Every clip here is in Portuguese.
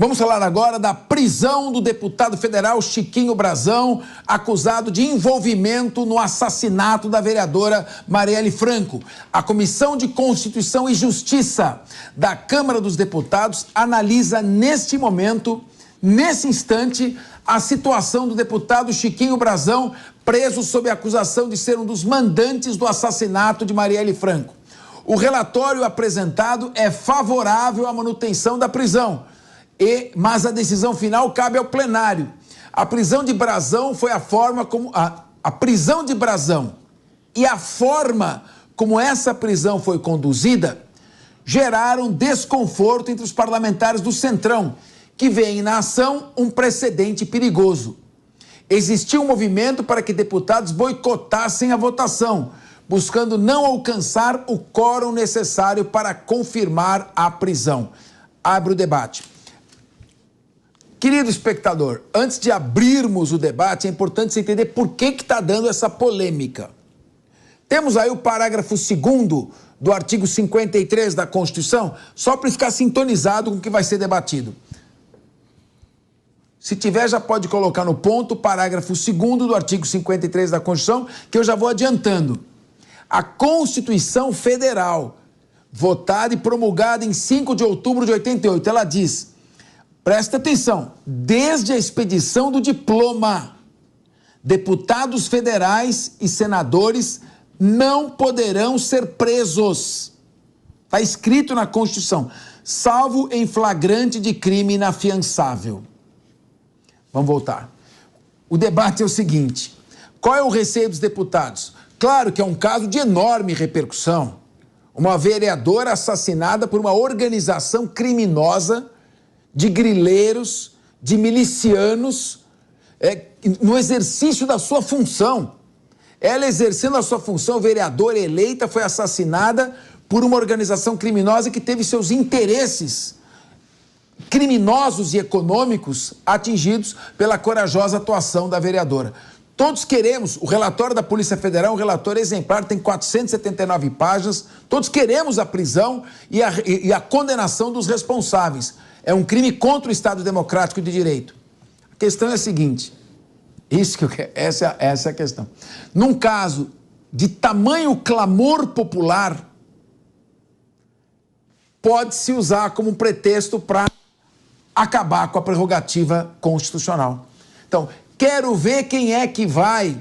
Vamos falar agora da prisão do deputado federal Chiquinho Brazão, acusado de envolvimento no assassinato da vereadora Marielle Franco. A Comissão de Constituição e Justiça da Câmara dos Deputados analisa neste momento, nesse instante, a situação do deputado Chiquinho Brazão, preso sob a acusação de ser um dos mandantes do assassinato de Marielle Franco. O relatório apresentado é favorável à manutenção da prisão, mas a decisão final cabe ao plenário. A prisão de Brazão foi a forma como... A prisão de Brazão e a forma como essa prisão foi conduzida geraram desconforto entre os parlamentares do Centrão, que veem na ação um precedente perigoso. Existiu um movimento para que deputados boicotassem a votação, buscando não alcançar o quórum necessário para confirmar a prisão. Abre o debate. Querido espectador, antes de abrirmos o debate, é importante você entender por que está dando essa polêmica. Temos aí o parágrafo 2º do artigo 53 da Constituição, só para ficar sintonizado com o que vai ser debatido. Se tiver, já pode colocar no ponto o parágrafo 2º do artigo 53 da Constituição, que eu já vou adiantando. A Constituição Federal, votada e promulgada em 5 de outubro de 88, ela diz... Presta atenção, desde a expedição do diploma, deputados federais e senadores não poderão ser presos. Está escrito na Constituição, salvo em flagrante de crime inafiançável. Vamos voltar. O debate é o seguinte, qual é o receio dos deputados? Claro que é um caso de enorme repercussão. Uma vereadora assassinada por uma organização criminosa de grileiros, de milicianos, no exercício da sua função. Ela exercendo a sua função, vereadora eleita, foi assassinada por uma organização criminosa que teve seus interesses criminosos e econômicos atingidos pela corajosa atuação da vereadora. Todos queremos, o relatório da Polícia Federal é um relatório exemplar, tem 479 páginas, todos queremos a prisão e a condenação dos responsáveis. É um crime contra o Estado Democrático de Direito. A questão é a seguinte, essa é a questão. Num caso de tamanho clamor popular, pode-se usar como pretexto para acabar com a prerrogativa constitucional. Então, quero ver quem é que vai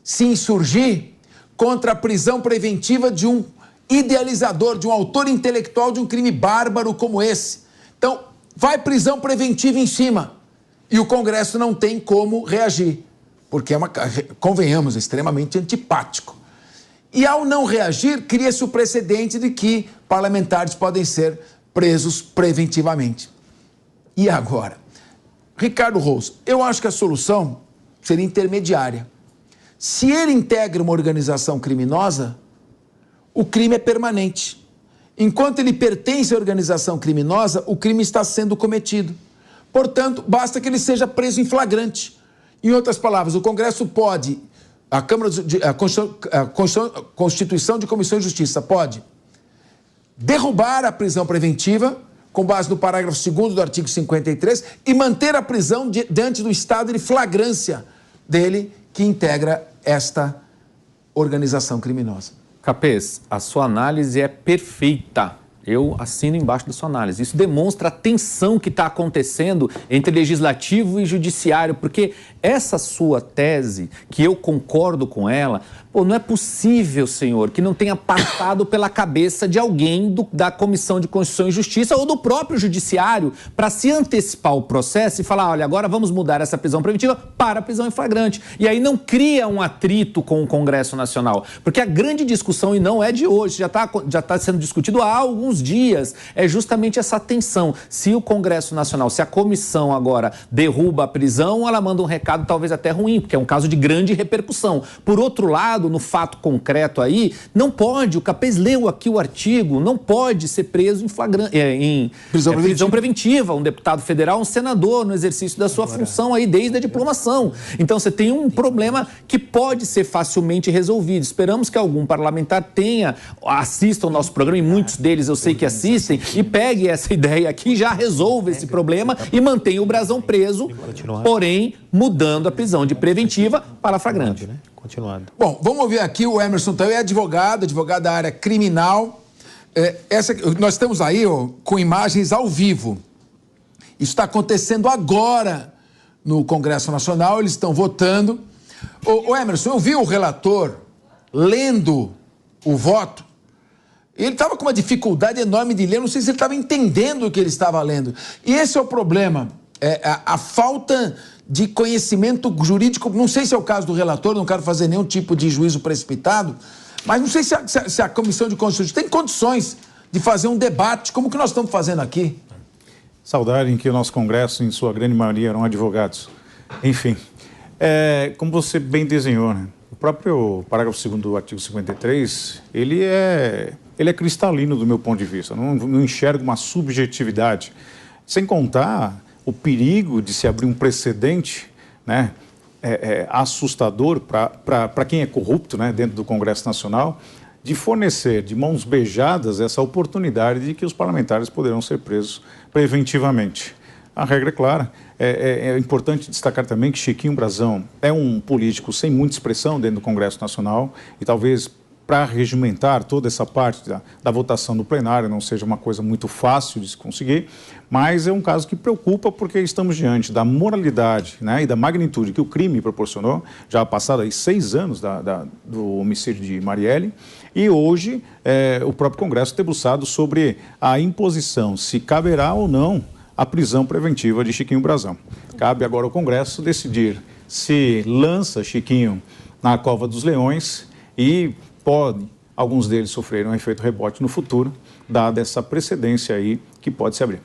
se insurgir contra a prisão preventiva de um idealizador, de um autor intelectual de um crime bárbaro como esse. Então, vai prisão preventiva em cima e o Congresso não tem como reagir, porque convenhamos, é extremamente antipático. E ao não reagir, cria-se o precedente de que parlamentares podem ser presos preventivamente. E agora? Ricardo Rousso, eu acho que a solução seria intermediária. Se ele integra uma organização criminosa, o crime é permanente. Enquanto ele pertence à organização criminosa, o crime está sendo cometido. Portanto, basta que ele seja preso em flagrante. Em outras palavras, o Congresso pode, a Constituição de Comissão de Justiça pode derrubar a prisão preventiva, com base no parágrafo 2º do artigo 53, e manter a prisão diante do estado de flagrância dele, que integra esta organização criminosa. Capês, a sua análise é perfeita. Eu assino embaixo da sua análise. Isso demonstra a tensão que está acontecendo entre legislativo e judiciário, porque essa sua tese, que eu concordo com ela, não é possível, senhor, que não tenha passado pela cabeça de alguém da Comissão de Constituição e Justiça ou do próprio judiciário para se antecipar o processo e falar, olha, agora vamos mudar essa prisão preventiva para a prisão em flagrante. E aí não cria um atrito com o Congresso Nacional, porque a grande discussão, e não é de hoje, já está sendo discutido há alguns dias, é justamente essa tensão. Se o Congresso Nacional, se a comissão agora derruba a prisão, ela manda um recado talvez até ruim, porque é um caso de grande repercussão. Por outro lado, no fato concreto aí, não pode, o Capês leu aqui o artigo, não pode ser preso em prisão preventiva, um deputado federal, um senador no exercício da sua função aí desde a diplomação. Então você tem um problema que pode ser facilmente resolvido. Esperamos que algum parlamentar assista ao nosso programa, e muitos deles eu sei sei que assistem e pegue essa ideia aqui, já resolva esse problema e mantenha o Brazão preso, porém mudando a prisão de preventiva para flagrante. Continuado. Bom, vamos ouvir aqui o Emerson também, é advogado da área criminal. Nós estamos aí com imagens ao vivo. Isso está acontecendo agora no Congresso Nacional, eles estão votando. Ô Emerson, eu vi o relator lendo o voto. Ele estava com uma dificuldade enorme de ler, não sei se ele estava entendendo o que ele estava lendo. E esse é o problema, a falta de conhecimento jurídico. Não sei se é o caso do relator, não quero fazer nenhum tipo de juízo precipitado, mas não sei se a Comissão de Constituição tem condições de fazer um debate como que nós estamos fazendo aqui. Saudade em que o nosso Congresso, em sua grande maioria, eram advogados. Enfim, como você bem desenhou, né? O próprio parágrafo 2º do artigo 53, ele é cristalino do meu ponto de vista. Não enxergo uma subjetividade. Sem contar o perigo de se abrir um precedente, né, assustador para quem é corrupto, né, dentro do Congresso Nacional, de fornecer de mãos beijadas essa oportunidade de que os parlamentares poderão ser presos preventivamente. A regra é clara. É importante destacar também que Chiquinho Brazão é um político sem muita expressão dentro do Congresso Nacional e talvez para regimentar toda essa parte da votação do plenário não seja uma coisa muito fácil de se conseguir, mas é um caso que preocupa porque estamos diante da moralidade, né, e da magnitude que o crime proporcionou, já passados aí 6 anos do homicídio de Marielle, e hoje o próprio Congresso debruçado sobre a imposição, se caberá ou não a prisão preventiva de Chiquinho Brazão. Cabe agora ao Congresso decidir se lança Chiquinho na cova dos leões e pode, alguns deles sofrerem um efeito rebote no futuro, dada essa precedência aí que pode se abrir.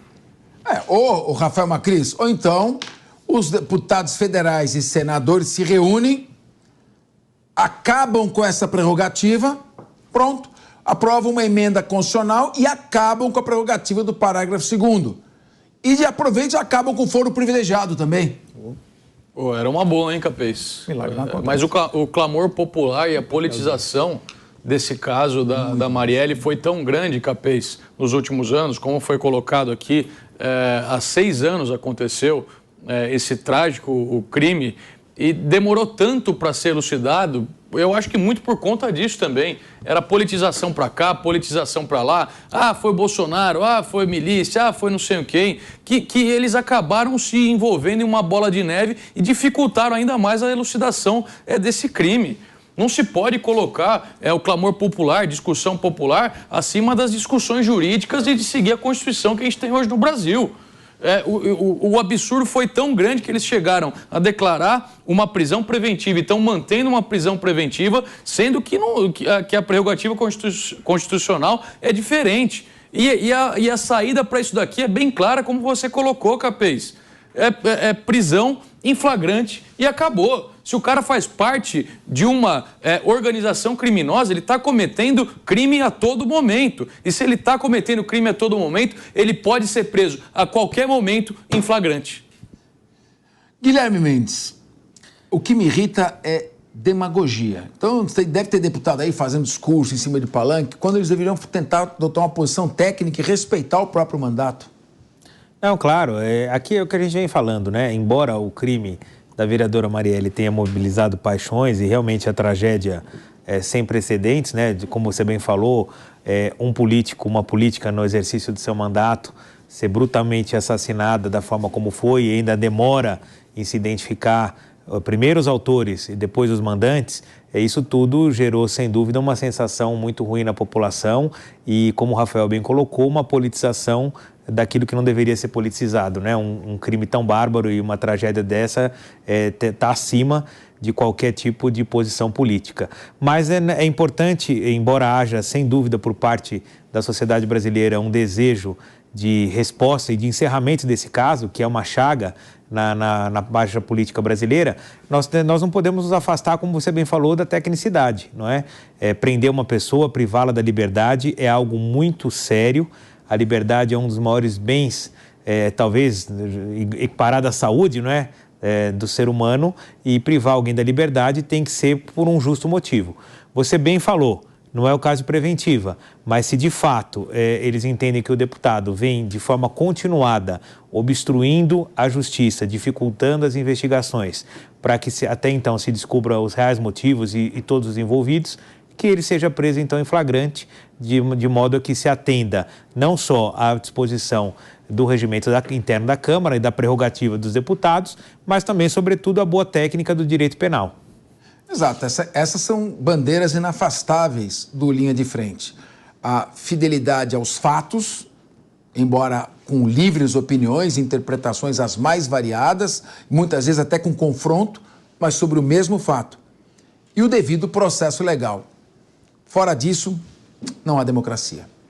Ou, Rafael Macris, ou então os deputados federais e senadores se reúnem, acabam com essa prerrogativa, pronto, aprovam uma emenda constitucional e acabam com a prerrogativa do parágrafo 2º. E aproveitam e acabam com o foro privilegiado também. Era uma boa, hein, Capês? Mas o clamor popular e a politização desse caso da Marielle foi tão grande, Capês, nos últimos anos, como foi colocado aqui, há 6 anos aconteceu esse trágico o crime e demorou tanto para ser elucidado. Eu acho que muito por conta disso também. Era politização para cá, politização para lá. Ah, foi Bolsonaro, foi milícia, foi não sei quem. Que eles acabaram se envolvendo em uma bola de neve e dificultaram ainda mais a elucidação desse crime. Não se pode colocar o clamor popular, discussão popular, acima das discussões jurídicas e de seguir a Constituição que a gente tem hoje no Brasil. O absurdo foi tão grande que eles chegaram a declarar uma prisão preventiva e estão mantendo uma prisão preventiva, sendo que a prerrogativa constitucional é diferente. E a saída para isso daqui é bem clara, como você colocou, Capês. Prisão em flagrante e acabou. Se o cara faz parte de uma organização criminosa, ele está cometendo crime a todo momento. E se ele está cometendo crime a todo momento, ele pode ser preso a qualquer momento em flagrante. Guilherme Mendes, o que me irrita é demagogia. Então, deve ter deputado aí fazendo discurso em cima de palanque, quando eles deveriam tentar adotar uma posição técnica e respeitar o próprio mandato. Não, claro, aqui é o que a gente vem falando, né? Embora o crime da vereadora Marielle tenha mobilizado paixões e realmente a tragédia sem precedentes, né? Como você bem falou, um político, uma política no exercício do seu mandato ser brutalmente assassinada da forma como foi e ainda demora em se identificar primeiro os autores e depois os mandantes, isso tudo gerou, sem dúvida, uma sensação muito ruim na população e, como o Rafael bem colocou, uma politização daquilo que não deveria ser politizado, né? Um crime tão bárbaro e uma tragédia dessa está acima de qualquer tipo de posição política. Mas é importante, embora haja, sem dúvida, por parte da sociedade brasileira um desejo de resposta e de encerramento desse caso, que é uma chaga na baixa política brasileira, nós não podemos nos afastar, como você bem falou, da tecnicidade, não é? Prender uma pessoa, privá-la da liberdade é algo muito sério. A liberdade é um dos maiores bens, talvez equiparado à saúde, não é? Do ser humano, e privar alguém da liberdade tem que ser por um justo motivo. Você bem falou, não é o caso de preventiva, mas se de fato eles entendem que o deputado vem de forma continuada obstruindo a justiça, dificultando as investigações, para que até então se descubra os reais motivos e todos os envolvidos, que ele seja preso então em flagrante, de modo a que se atenda não só à disposição do regimento interno da Câmara e da prerrogativa dos deputados, mas também, sobretudo, a boa técnica do direito penal. Exato, essas são bandeiras inafastáveis do Linha de Frente. A fidelidade aos fatos, embora com livres opiniões, interpretações as mais variadas, muitas vezes até com confronto, mas sobre o mesmo fato. E o devido processo legal. Fora disso, não há democracia.